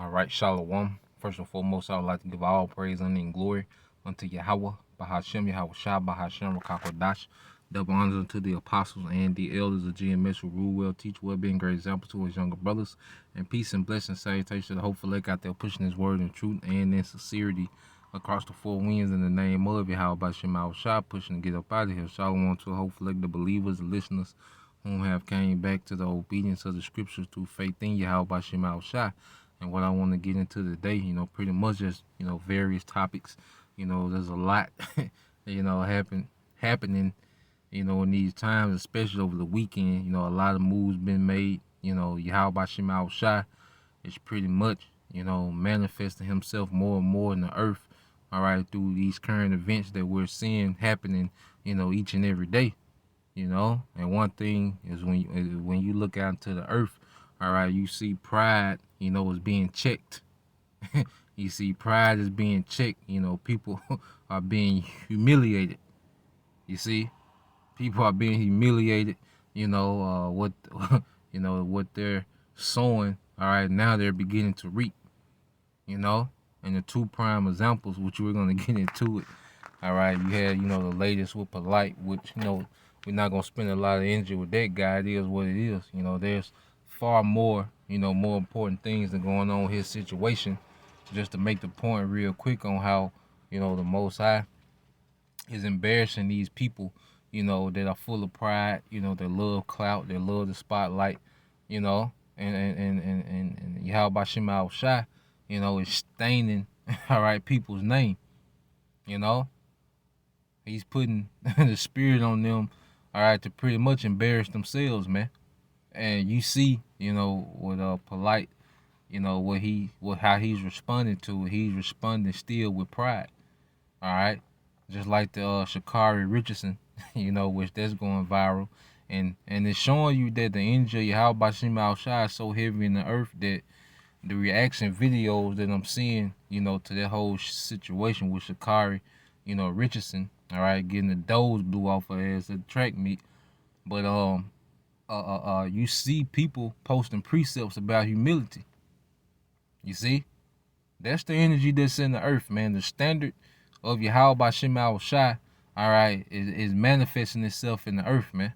All right, Shalom. First and foremost, I would like to give all praise, honor, and glory unto Yahweh, Bahashem, Yahweh Shah, Bahashem, Rakakwadash. Double honors unto the apostles and the elders of GMS who rule well, teach well, being great example to his younger brothers. And peace and blessing, salutation to the hopeful elect out there pushing his word in truth and in sincerity across the four winds in the name of Yahweh Bahashem, Yahweh Shah, pushing to get up out of here. Shalom to the hopeful elect, the believers, the listeners whom have came back to the obedience of the scriptures through faith in Yahweh Bahashem, Yahweh Shah. And what I want to get into today, pretty much just, various topics. There's a lot, happening, in these times, especially over the weekend. A lot of moves been made. Yahweh Shema Shai is pretty much, manifesting himself more and more in the earth, all right, through these current events that we're seeing happening, each and every day. And one thing is when you look out into the earth, all right, you see pride, is being checked. You see pride is being checked. People are being humiliated. You see, people are being humiliated. What what they're sowing. All right, now they're beginning to reap. And the two prime examples, which we're gonna get into it. All right, you had the latest with Polite, which we're not gonna spend a lot of energy with that guy. It is what it is. There's far more more important things than going on with his situation. Just to make the point real quick on how the Most High is embarrassing these people that are full of pride. They love clout, they love the spotlight. And Yahweh Shema Shai, is staining all right people's name. He's putting the spirit on them, all right, to pretty much embarrass themselves, man. And you see, with Polite, how he's responding to it. He's responding still with pride, all right, just like the Shakari Richardson, which that's going viral, and it's showing you that the energy of Yahweh Shema Shai is so heavy in the earth that the reaction videos that I'm seeing, to that whole situation with Shakari, Richardson, all right, getting the doors blew off her ass at the track meet. But you see people posting precepts about humility. You see, that's the energy that's in the earth, man. The standard of Yahweh Shema Shai, all right, is manifesting itself in the earth, man.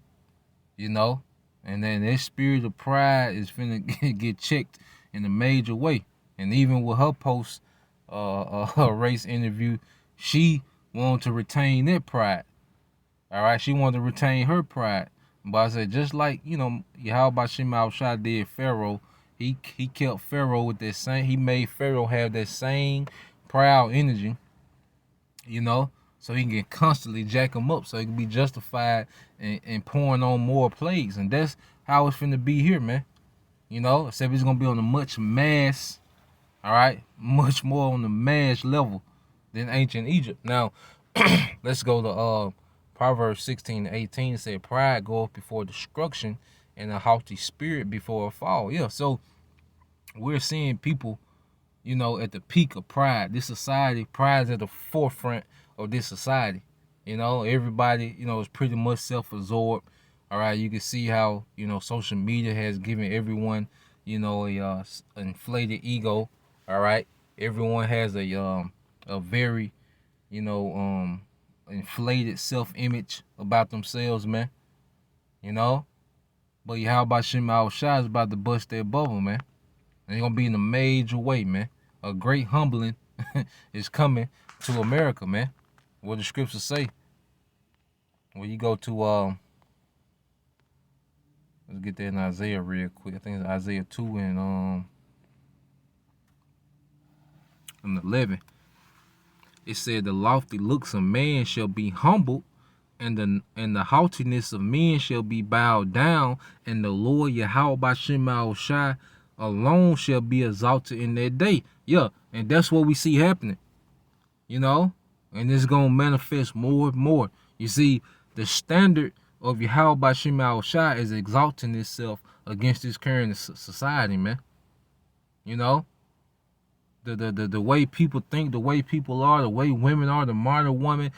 And then that spirit of pride is finna get checked in a major way. And even with her post, her race interview, she wanted to retain that pride. All right, she wanted to retain her pride. But I said, just like Yahweh Shema Shai did Pharaoh, he kept Pharaoh with that same. He made Pharaoh have that same proud energy, so he can constantly jack him up, so he can be justified and pouring on more plagues. And that's how it's finna be here, man. Except it's gonna be on a much mass, all right, much more on the mass level than ancient Egypt. Now, let's go to Proverbs 16:18 said, pride goeth before destruction and a haughty spirit before a fall. Yeah, so we're seeing people, at the peak of pride. This society, pride is at the forefront of this society. Everybody, is pretty much self-absorbed. All right, you can see how, social media has given everyone, a inflated ego. All right, everyone has a very, inflated self-image about themselves, man. But Yahweh Shema Shai is about to bust that bubble, man. And it's gonna be in a major way, man. A great humbling is coming to America, man. What the scriptures say. When you go to let's get that in Isaiah real quick. I think it's Isaiah 2 and 11. It said the lofty looks of man shall be humbled, and the haughtiness of men shall be bowed down, and the Lord Yahweh Shema Shai alone shall be exalted in that day. Yeah, and that's what we see happening. And it's gonna manifest more and more. You see, the standard of Yahweh Shema Shai is exalting itself against this current society, man. The way people think, the way people are, the way women are, the modern woman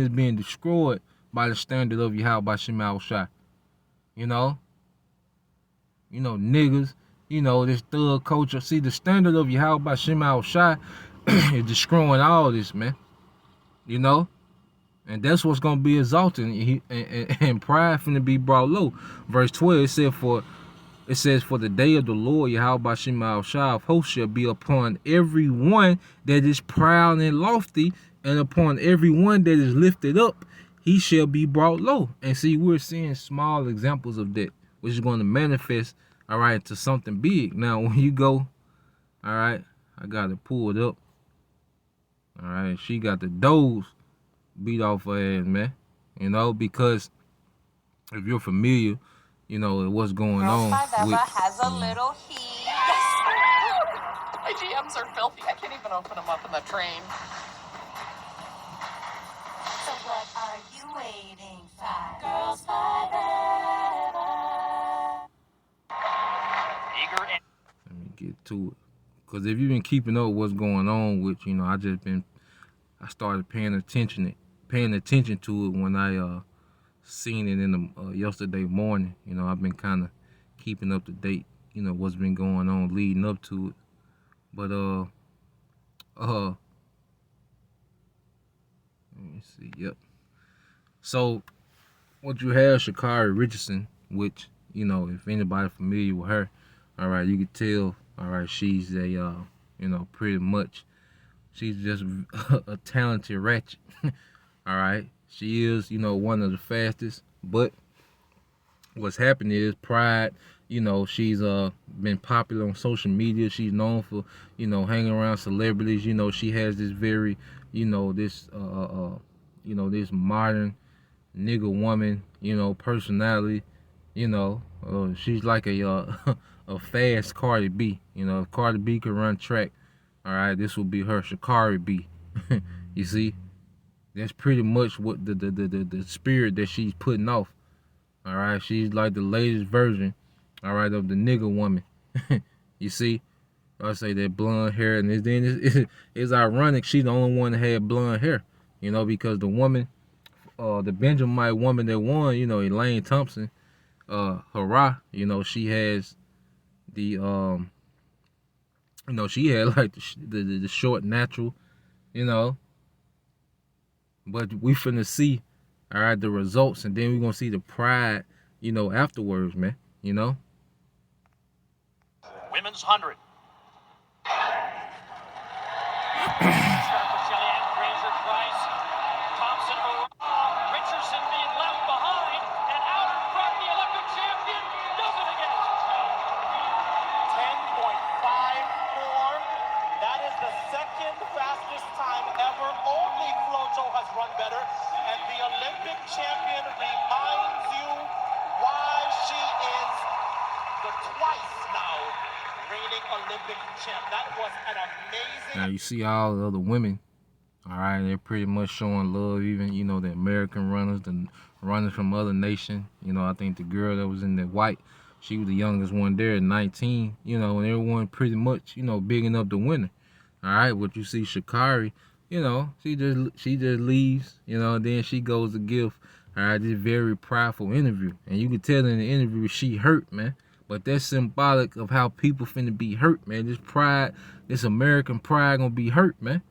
is being destroyed by the standard of Yahweh Shema Shai. Niggas this thug culture. See, the standard of Yahweh Shema Shai is destroying all this, man. And that's what's gonna be exalted, and pride finna be brought low. Verse 12 it says, for the day of the Lord Yahweh Shema Shai of hosts shall be upon every one that is proud and lofty, and upon every one that is lifted up, he shall be brought low. And see, we're seeing small examples of that, which is going to manifest, all right, to something big. Now, when you go, all right, I got to pull it up. All right, she got the doze beat off her ass, man. Because if you're familiar, with what's going on with has a little heat. Yes. My GMs are filthy. I can't even open them up in the train. So what are you waiting for? Girls Five Ever. Let me get to it. Because if you've been keeping up with what's going on with, I started paying attention to it when I seen it in the yesterday morning. I've been kind of keeping up to date, what's been going on leading up to it. But let me see. Yep. So what you have, Sha'Carri Richardson, which if anybody familiar with her, all right, you could tell, all right, she's a pretty much, she's just a talented ratchet. All right, she is one of the fastest. But what's happening is pride. She's been popular on social media. She's known for hanging around celebrities. She has this very this this modern nigga woman personality. She's like a a fast Cardi B. If Cardi B could run track, all right, this will be her, Sha'Carri B. You see, that's pretty much what the spirit that she's putting off. All right, she's like the latest version, all right, of the nigga woman. You see, I say that blonde hair, and then it's ironic she's the only one that had blonde hair, because the woman, the Benjamite woman that won, Elaine Thompson, Hurrah, she has the she had like the short natural, but we finna see, all right, the results, and then we're gonna see the pride, afterwards, man. Women's 100. Thompson, Richardson being left behind, and out in front, the Olympic champion does it again. 10.54. That is the second fastest time ever. Only Flojo has run better, and the Olympic champion reminds you why she is the twice now reigning Olympic champ. That was an amazing. Now you see all the other women, all right, they're pretty much showing love. Even the American runners, the runners from other nations. I think the girl that was in the white, she was the youngest one there at 19. And everyone pretty much bigging up the winner. All right, but you see Sha'Carri, she just leaves, and then she goes to give, all right, this very prideful interview, and you can tell in the interview she hurt, man. But that's symbolic of how people finna be hurt, man. This pride, this American pride gonna be hurt, man.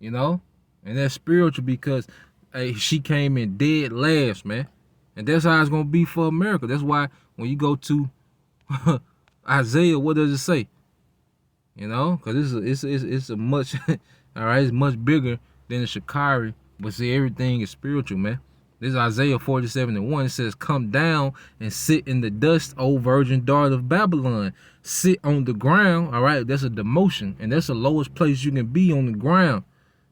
And that's spiritual, because hey, she came in dead last, man. And that's how it's gonna be for America. That's why when you go to Isaiah, what does it say? Because it's a much, all right, it's much bigger than the Sha'Carri. But see, everything is spiritual, man. This is Isaiah 47:1. It says, come down and sit in the dust, O virgin daughter of Babylon. Sit on the ground, all right? That's a demotion, and that's the lowest place you can be, on the ground.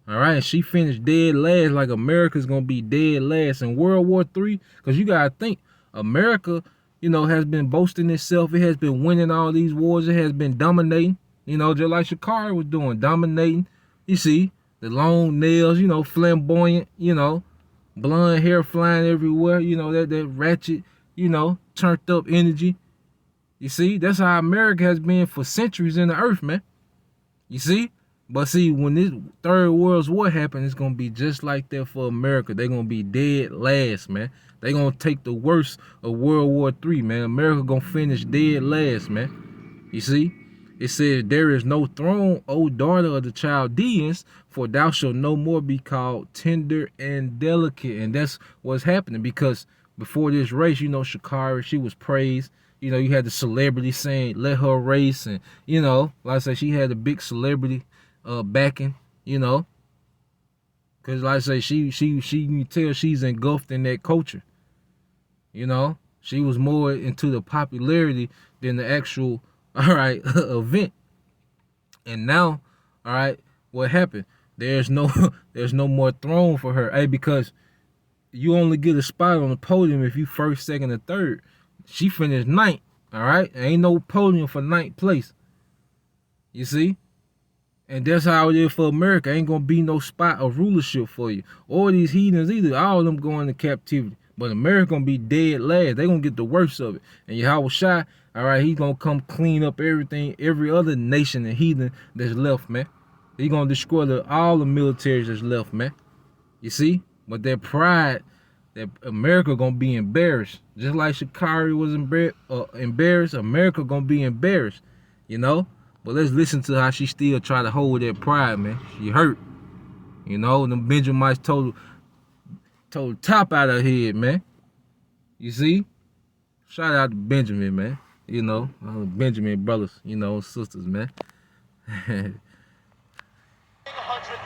All right, she finished dead last, like America's going to be dead last in World War III. Because you got to think, America, has been boasting itself. It has been winning all these wars. It has been dominating, just like Sha'Carri was doing, dominating. You see, the long nails, flamboyant, blonde hair flying everywhere, that ratchet, turned up energy. You see, that's how America has been for centuries in the earth, man. You see? But see, when this Third World War happens, it's going to be just like that for America. They're going to be dead last, man. They're going to take the worst of World War III, man. America going to finish dead last, man. You see? It says, there is no throne, O daughter of the Chaldeans, for thou shalt no more be called tender and delicate. And that's what's happening, because before this race, you know, Sha'Carri, she was praised. You know, you had the celebrity saying, let her race. And, you know, like I said, she had a big celebrity backing, you know. Because, like I say, she you can tell she's engulfed in that culture. You know, she was more into the popularity than the actual, all right, event. And now, all right, what happened? There's no more throne for her. Hey, because you only get a spot on the podium if you first, second, or third. She finished ninth, all right? Ain't no podium for ninth place. You see? And that's how it is for America. Ain't gonna be no spot of rulership for you. Or these heathens either. All of them going to captivity. But America gonna be dead last. They gonna get the worst of it. And Yahweh Shai, all right, he gonna come clean up everything, every other nation and heathen that's left, man. He gonna destroy all the militaries that's left, man. You see? But that pride, that America gonna be embarrassed. Just like Sha'Carri was embarrassed, America gonna be embarrassed, you know? But let's listen to how she still try to hold that pride, man. She hurt. You know, them Benjamites told the top out of her head, man. You see? Shout out to Benjamin, man. You know, Benjamin brothers, you know, sisters, man. 100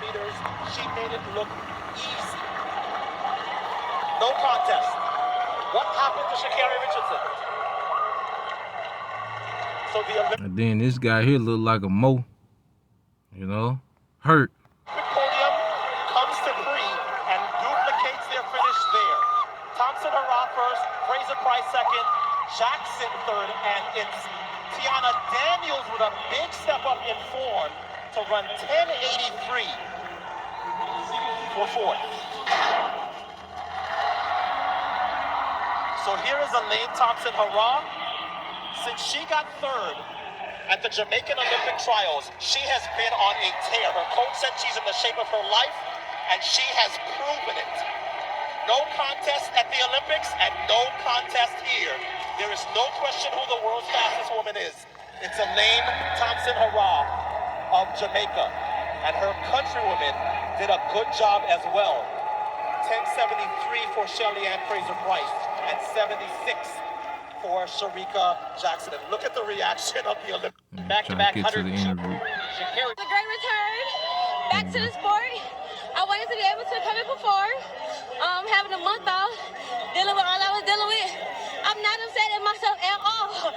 meters, she made it look easy. No contest. What happened to Sha'Carri Richardson? So the Olympic And then this guy here look like a Mo, you know, hurt. podium comes to Bree and duplicates their finish there. Thompson Hurrah first, Fraser Price second, Jackson third, and it's Tiana Daniels with a big step up in form to run 10:83 for fourth. So here is Elaine Thompson Hurrah. Since she got third at the Jamaican Olympic trials, she has been on a tear. Her coach said she's in the shape of her life, and she has proven it. No contest at the Olympics and no contest here. There is no question who the world's fastest woman is. It's Elaine Thompson Hurrah of Jamaica. And her countrywomen did a good job as well. 10:73 for Shelly Ann Fraser Price and 76 for Sharika Jackson. And look at the reaction of the Olympic back-to-back Trying to get to the 100. interview. Sha'Carri It's a great return back to the sport. I wanted to be able to come and perform. Having a month off, dealing with all I was dealing with. I'm not upset at myself at all.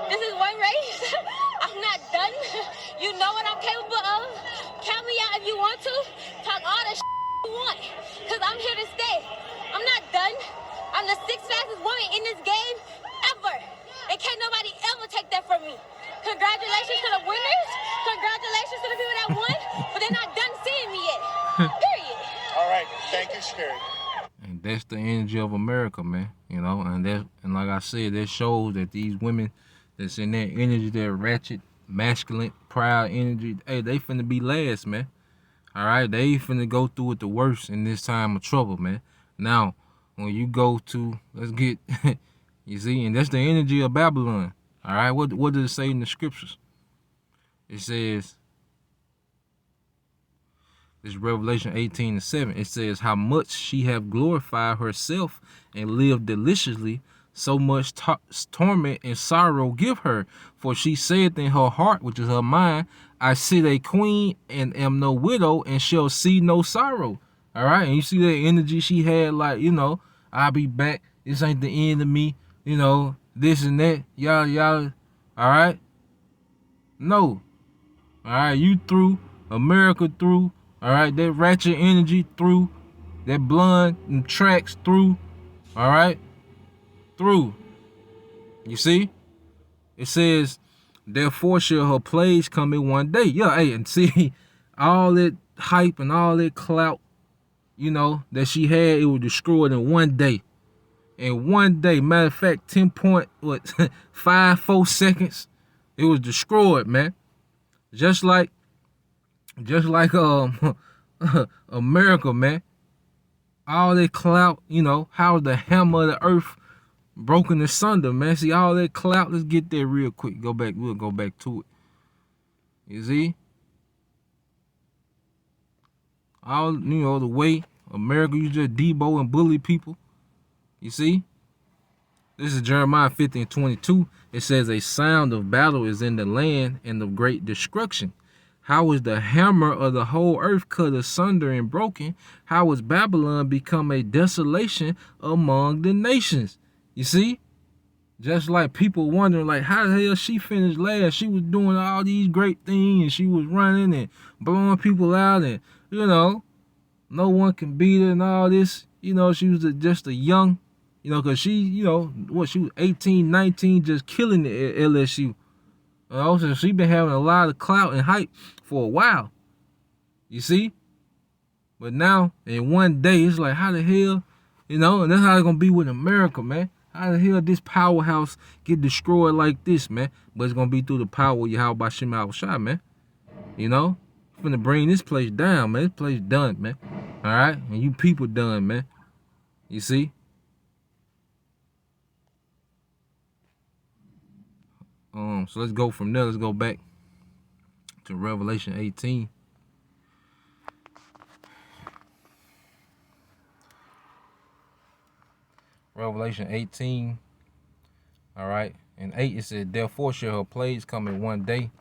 This is one race. I'm not done. You know what I'm capable of. Count me out if you want to. Talk all the you want. Because I'm here to stay. I'm not done. I'm the sixth fastest woman in this game ever. And can't nobody ever take that from me. Congratulations to the winners. Congratulations to the people that won. But they're not done seeing me yet. Period. All right. Thank you, Sha'Carri. And that's the energy of America, man. You know, and like I said, that shows that these women that's in that energy, that ratchet, masculine, proud energy, hey, they finna be last, man. All right, they finna go through it the worst in this time of trouble, man. Now, when you go to, let's get, you see, and that's the energy of Babylon. All right, what does it say in the scriptures? It says, it's Revelation 18:7. It says, how much she have glorified herself and lived deliciously, so much torment and sorrow give her. For she saith in her heart, which is her mind, I sit a queen and am no widow and shall see no sorrow. All right, and you see that energy she had, like, you know, I'll be back. This ain't the end of me. You know, this and that. Y'all. All right? No. All right, you through. America through. All right, that ratchet energy through. That blonde and tracks through. All right? Through. You see? It says, therefore shall her plagues come in one day. Yeah, hey, and see, all that hype and all that clout, you know, that she had, it was destroyed in one day. In one day, matter of fact, 10.54 seconds, it was destroyed, man. Just like America, man. All that clout, you know, how the hammer of the earth, broken asunder, man. See all that clout? Let's get there real quick. We'll go back to it. You see? All, the way America used to debo and bully people. You see? This is Jeremiah 50:22. It says, a sound of battle is in the land and of great destruction. How is the hammer of the whole earth cut asunder and broken? How is Babylon become a desolation among the nations? You see? Just like people wondering, like, how the hell she finished last? She was doing all these great things, and she was running and blowing people out, and, no one can beat her and all this. She was just a young, because she, she was 18, 19, just killing it at LSU. Also, she been having a lot of clout and hype for a while. You see? But now, in one day, it's like, how the hell, and that's how it's going to be with America, man. How the hell this powerhouse get destroyed like this, man? But it's going to be through the power of Yahweh Shem Shai, man. Finna bring this place down, man. This place done, man. All right? And you people done, man. You see? So let's go from there. Let's go back to Revelation 18. Revelation 18. All right. And 8, it says, therefore shall her plagues come in one day,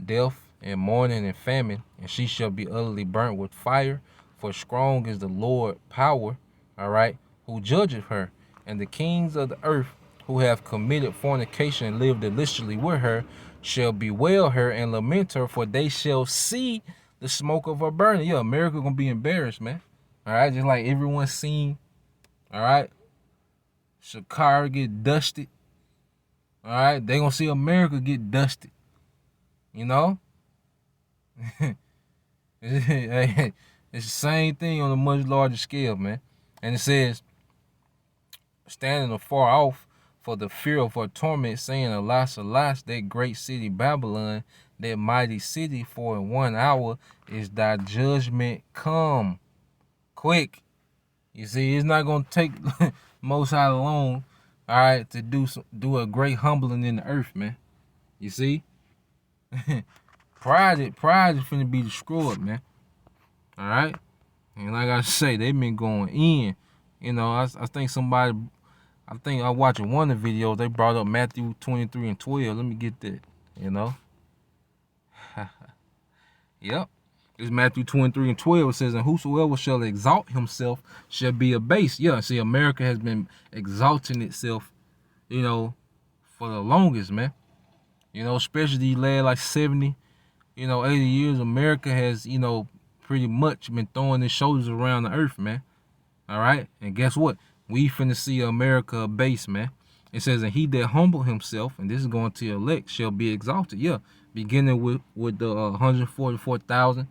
death and mourning and famine, and she shall be utterly burnt with fire, for strong is the Lord power, all right, who judgeth her, and the kings of the earth who have committed fornication and lived illicitly with her shall bewail her and lament her, for they shall see the smoke of her burning. Yeah, America gonna be embarrassed, man. All right, just like everyone's seen, all right, Shakara get dusted. All right, they gonna see America get dusted. It's the same thing on a much larger scale, man. And it says, standing afar off for the fear of her torment, saying, alas, alas, that great city Babylon, that mighty city, for in 1 hour is thy judgment come. Quick. You see, it's not going to take Most High long, all right, to do a great humbling in the earth, man. You see? Pride is finna be destroyed, man. All right? And like I say, they've been going in. I think I watching one of the videos, they brought up Matthew 23:12. Let me get that, Yep. It's Matthew 23:12. It says, and whosoever shall exalt himself shall be abased. Yeah, see, America has been exalting itself, for the longest, man. Especially these last like 70, 80 years, America has, pretty much been throwing its shoulders around the earth, man. All right? And guess what? We finna see America abased, man. It says, and he that humble himself, and this is going to elect, shall be exalted. Yeah, beginning with the 144,000.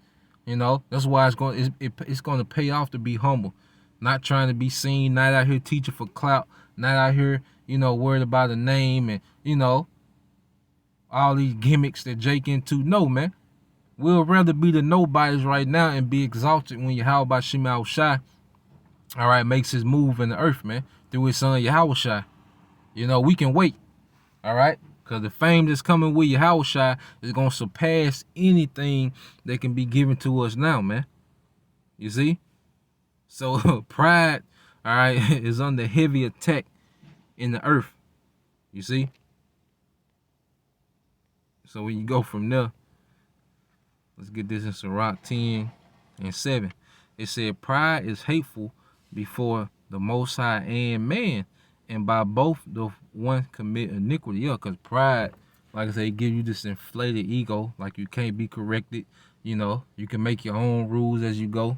That's why it's going to pay off to be humble, not trying to be seen, not out here teaching for clout, not out here, worried about a name and all these gimmicks that Jake into. No, man, we'll rather be the nobodies right now and be exalted when Yahweh Shem Shai, all right, makes his move in the earth, man, through his son Yahweh Shai. We can wait, all right. Because the fame that's coming with Yahweh Shai is going to surpass anything that can be given to us now, man. You see? So pride, all right, is under heavy attack in the earth. You see? So when you go from there, let's get this in Sirach 10:7. It said, pride is hateful before the Most High and man, and by both the one commit iniquity. Yeah, because pride, like I say, give you this inflated ego, like you can't be corrected. You can make your own rules as you go.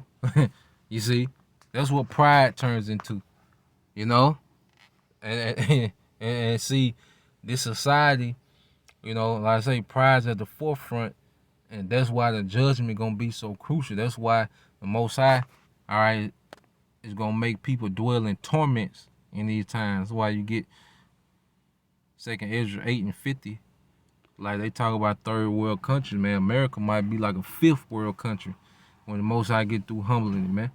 You see, that's what pride turns into. And see, this society, like I say, pride's at the forefront, and that's why the judgment gonna be so crucial. That's why the Most High, all right, is gonna make people dwell in torments in these times. That's why you get 2nd Ezra 8:50. Like they talk about third world countries, man. America might be like a 5th world country when the Most High get through humbling it, man.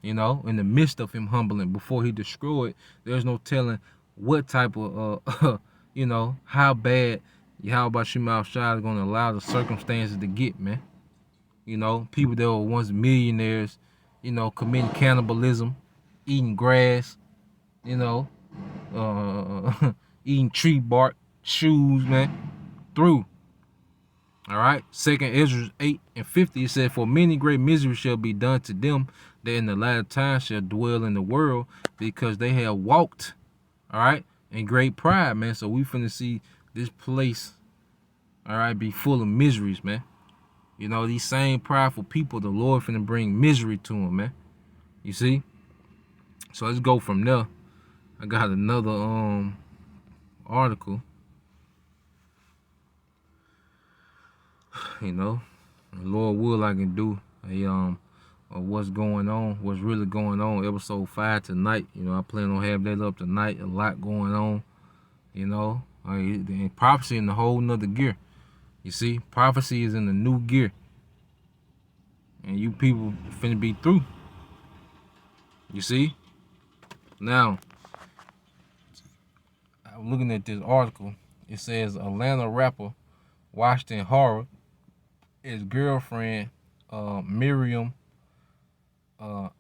In the midst of him humbling, before he destroyed, there's no telling what type of you know, how bad Yahweh Shema Shai is gonna allow the circumstances to get, man. You know, people that were once millionaires, you know, committing cannibalism, eating grass, you know, eating tree bark, shoes, man, through. All right. Second Ezra 8:50, it said, "For many great misery shall be done to them that in the latter time shall dwell in the world, because they have walked, all right, in great pride," man. So we finna see this place, all right, be full of miseries, man. You know, these same prideful people, the Lord finna bring misery to them, man. You see? So let's go from there. I got another article. You know, the Lord will I can do a what's going on, what's really going on, episode 5 tonight. You know, I plan on having that up tonight. A lot going on. You know, and prophecy in the whole nother gear. You see, prophecy is in the new gear. And you people finna be through. You see? Now, I'm looking at this article. It says Atlanta rapper watched in horror his girlfriend, Miriam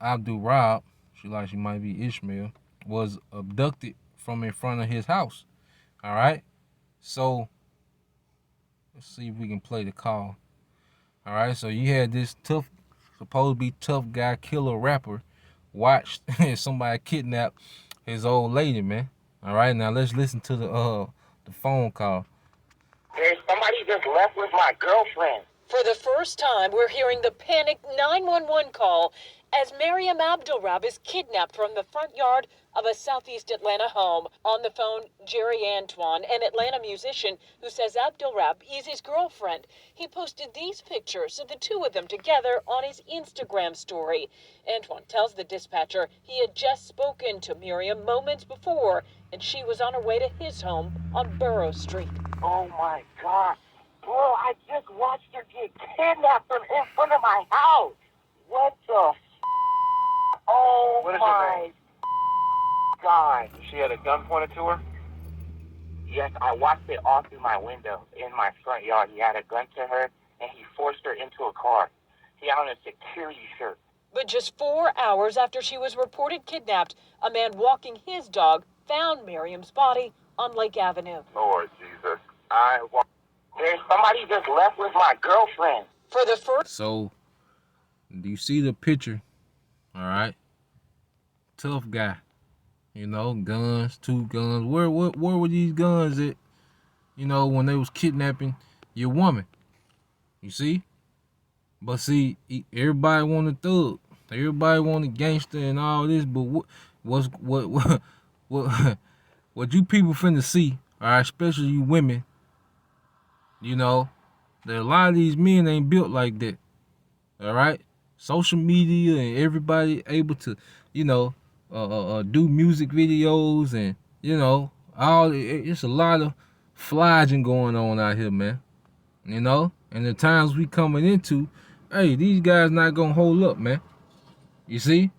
Abdul-Rab, she might be Ishmael, was abducted from in front of his house. All right? So, let's see if we can play the call. All right? So, you had this supposed to be tough guy, killer rapper, watched somebody kidnap his old lady, man. All right? Now, let's listen to the phone call. There's somebody just left with my girlfriend. For the first time, we're hearing the panicked 911 call as Miriam Abdul-Rab is kidnapped from the front yard of a southeast Atlanta home. On the phone, Jerry Antoine, an Atlanta musician who says Abdul-Rab is his girlfriend. He posted these pictures of the two of them together on his Instagram story. Antoine tells the dispatcher he had just spoken to Miriam moments before, and she was on her way to his home on Burrow Street. Oh my God. Bro, I just watched her get kidnapped from in front of my house. What the Oh What is her my name? God. She had a gun pointed to her? Yes, I watched it all through my window in my front yard. He had a gun to her, and he forced her into a car. He had on a security shirt. But just 4 hours after she was reported kidnapped, a man walking his dog found Miriam's body on Lake Avenue. Lord Jesus. There's somebody just left with my girlfriend. For the first So, do you see the picture? All right. Tough guy. You know, guns, 2 guns. Where were these guns at? You know, when they was kidnapping your woman. You see? But see, everybody want a thug. Everybody want a gangster and all this. But what you people finna see, all right, especially you women, you know, that a lot of these men ain't built like that. All right? Social media and everybody able to, you know, do music videos and, you know, it's a lot of flogging going on out here, man. You know? And the times we coming into, hey, these guys not gonna hold up, man. You see?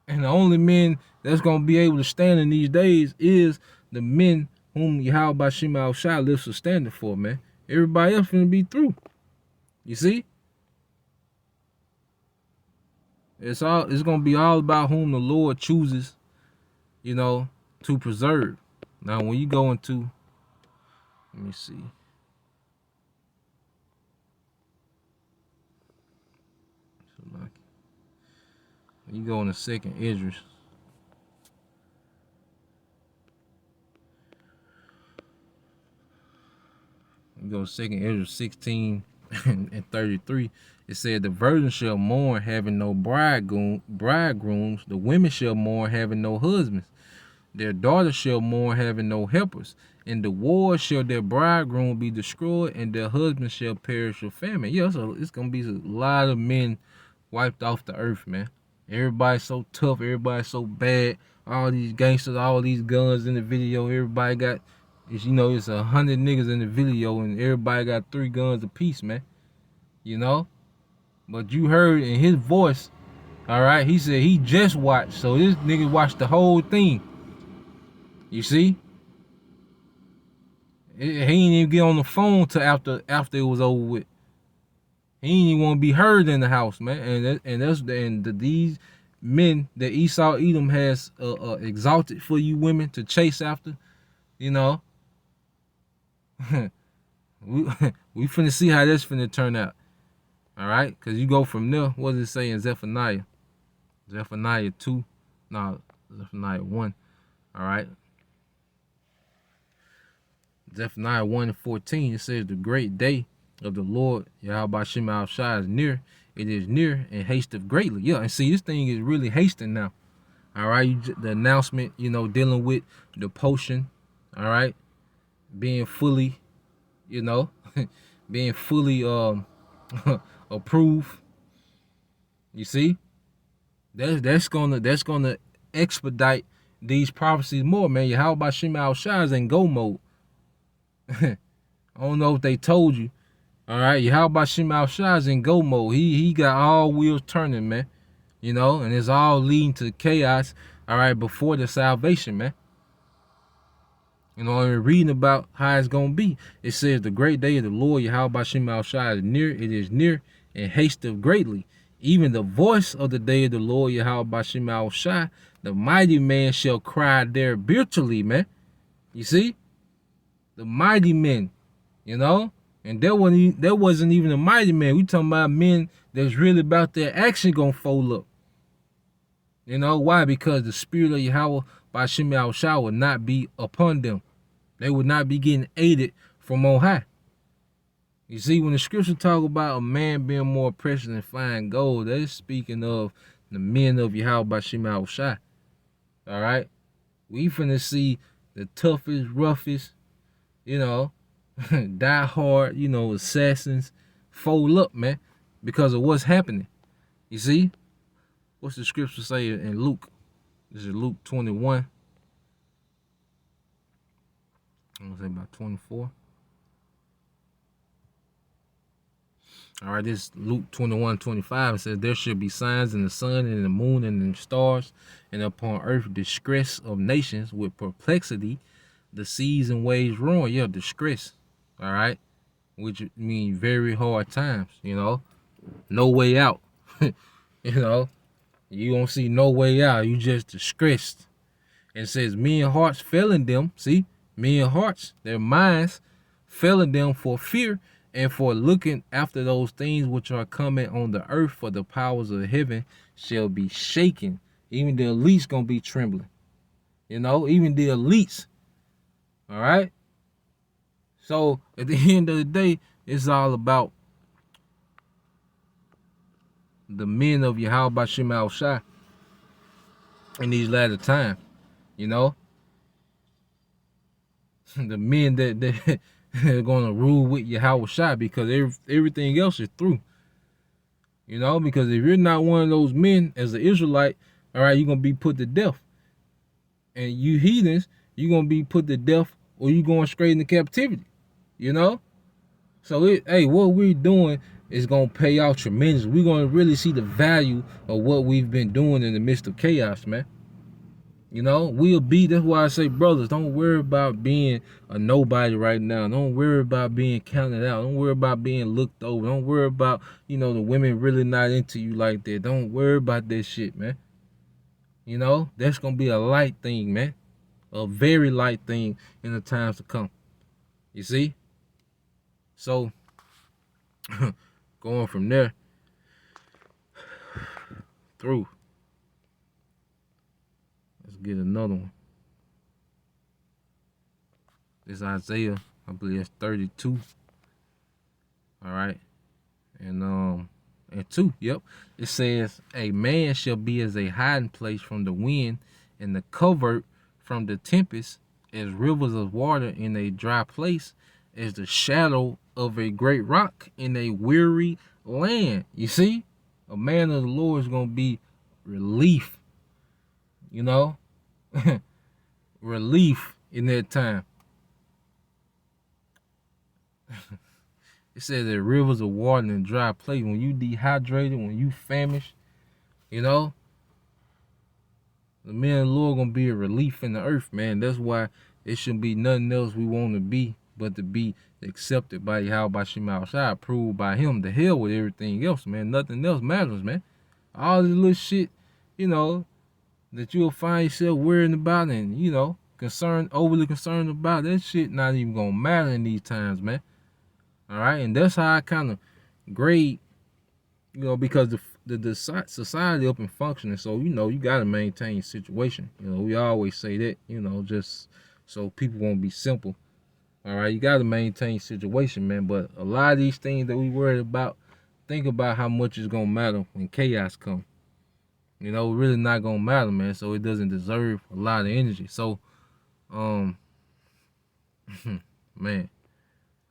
And the only men that's gonna be able to stand in these days is the men whom Yahweh Shema Shai lifts a standard for, man. Everybody else finna be through. You see? It's gonna be all about whom the Lord chooses, you know, to preserve. Now when you go into, let me see. When you go into 2nd Esdras. You go to 2nd Esdras 16 and 33. It said, the virgin shall mourn having no bridegrooms. The women shall mourn having no husbands. Their daughters shall mourn having no helpers. In the war shall their bridegroom be destroyed, and their husbands shall perish with famine. Yeah, so it's going to be a lot of men wiped off the earth, man. Everybody's so tough. Everybody's so bad. All these gangsters, all these guns in the video. Everybody got, you know, it's 100 niggas in the video, and everybody got 3 guns apiece, man. You know? But you heard in his voice, all right, he said he just watched. So this nigga watched the whole thing. You see? He ain't even get on the phone till after it was over with. He ain't even want to be heard in the house, man. These men that Esau Edom has exalted for you women to chase after, you know. we finna see how this finna turn out. All right? Because you go from there. What does it say in Zephaniah? Zephaniah 2. No, Zephaniah 1. All right? Zephaniah 1:14, it says, the great day of the Lord, Yahweh Shem Al Shai, is near. It is near and hasteth greatly. Yeah, and see, this thing is really hasting now. All right? The announcement, you know, dealing with the potion. All right? Being fully, you know, being fully approved. You see? That's gonna expedite these prophecies more, man. Yahweh Shem Al Shai is in go mode. I don't know if they told you. All right, Yahweh Shem Al Shai is in go mode. He got all wheels turning, man. You know, and it's all leading to chaos. All right, before the salvation, man. You know, and reading about how it's gonna be. It says the great day of the Lord Yahweh Shem Al Shai is near. It is near and hasteth greatly. Even the voice of the day of the Lord Yahweh Shem Al Shai, the mighty man shall cry there bitterly, man. You see? The mighty men, you know, and there wasn't even a mighty man. We talking about men that's really about their action gonna fold up. You know why? Because the spirit of Yahweh by Shem Al Shai would not be upon them. They would not be getting aided from on high. You see, when the scripture talk about a man being more precious than fine gold, that is speaking of the men of Yahweh by Shem Al Shai. All right, we finna see the toughest, roughest, you know, die hard, you know, assassins fold up, man, because of what's happening. You see? What's the scripture say in Luke? This is Luke 21. I'm going to say about 24. All right, this Luke 21:25. It says, there should be signs in the sun and in the moon and in the stars, and upon earth distress of nations with perplexity, the seas and waves roaring. Yeah, distress. All right, which means very hard times. You know, no way out. You know, you don't see no way out. You just distressed. And it says, men hearts failing them. See, men hearts, their minds failing them for fear and for looking after those things which are coming on the earth, for the powers of heaven shall be shaken. Even the elites gonna be trembling. You know, even the elites. All right. So at the end of the day, it's all about the men of Yahweh Shem Al Shai in these latter times. You know, the men that are gonna rule with Yahweh Shai, because everything else is through. You know, because if you're not one of those men as an Israelite, all right, you're gonna be put to death. And you heathens, you're gonna be put to death, or you going straight into captivity. You know? So hey, what we're doing is gonna pay out tremendously. We're gonna really see the value of what we've been doing in the midst of chaos, man. You know, that's why I say, brothers, don't worry about being a nobody right now. Don't worry about being counted out. Don't worry about being looked over. Don't worry about, you know, the women really not into you like that. Don't worry about that shit, man. You know, that's going to be a light thing, man. A very light thing in the times to come. You see? So, going from there, through. Let's get another one. This Isaiah, I believe it's 32. All right. And 2, yep. It says, a man shall be as a hiding place from the wind, and the covert from the tempest, as rivers of water in a dry place, as the shadow of a great rock in a weary land. You see? A man of the Lord is going to be relief. You know? Relief in that time. It says that rivers of water in a dry place. When you dehydrated, when you famished, you know, The men of the Lord gonna be a relief in the earth, man. That's why it shouldn't be nothing else we want to be but to be accepted by Yahweh Shema Shai, approved by him. The hell with everything else, man. Nothing else matters, man. All this little shit, you know, that you'll find yourself worrying about and, you know, overly concerned about, that shit not even gonna matter in these times, man. All right, and that's how I kind of grade, you know, because the society up and functioning, so, you know, you got to maintain your situation. You know, we always say that, you know, just so people won't be simple. All right, you got to maintain your situation, man. But a lot of these things that we worried about, think about how much it's gonna matter when chaos come. You know, really not gonna matter, man. So it doesn't deserve a lot of energy. So, man,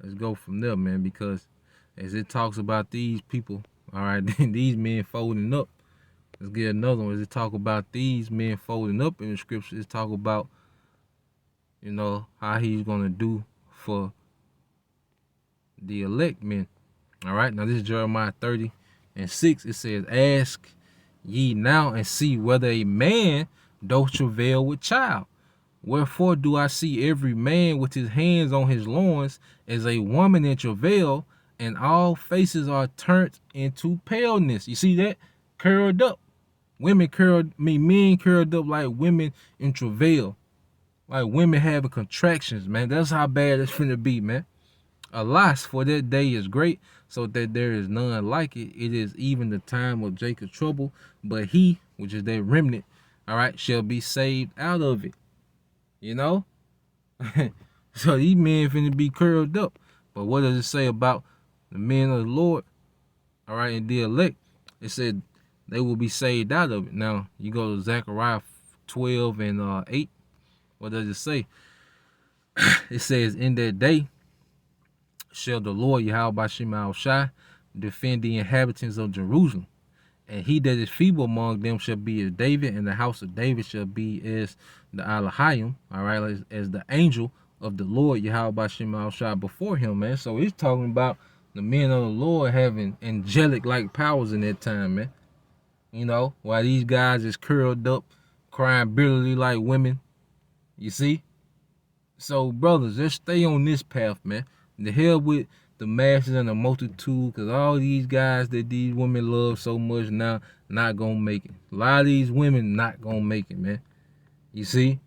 let's go from there, man. Because as it talks about these people, all right, these men folding up. Let's get another one. As it talk about these men folding up in the scripture, it's talk about, you know, how he's gonna do for the elect men. All right, now this is Jeremiah 30:6. It says, "Ask ye now and see whether a man doth travail with child. Wherefore do I see every man with his hands on his loins as a woman in travail, and all faces are turned into paleness." You see that? Curled up. Men curled up like women in travail. Like women having contractions, man. That's how bad it's finna be, man. Alas, for that day is great, so that there is none like it. It is even the time of Jacob's trouble, but he, which is that remnant, all right, shall be saved out of it. You know? So these men finna be curled up. But what does it say about the men of the Lord? All right, and the elect, it said they will be saved out of it. Now, you go to Zechariah 12:8. What does it say? It says, "In that day shall the Lord Yahweh Shema Shai defend the inhabitants of Jerusalem. And he that is feeble among them shall be as David, and the house of David shall be as the Elohim," all right, as the angel of the Lord Yahweh Shema Shai before him, man. So he's talking about the men of the Lord having angelic-like powers in that time, man. You know, while these guys is curled up, crying bitterly like women. You see? So, brothers, let's stay on this path, man. The hell with the masses and the multitude, because all these guys that these women love so much now not gonna make it. A lot of these women not gonna make it, man. You see?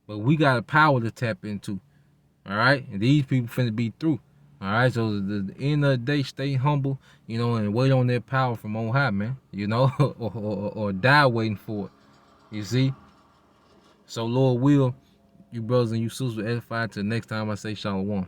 But we got a power to tap into. All right? And these people finna be through. All right? So at the end of the day, stay humble, you know, and wait on that power from on high, man. You know? or die waiting for it. You see? So Lord will, you brothers and you sisters, edify till next time I say shalom.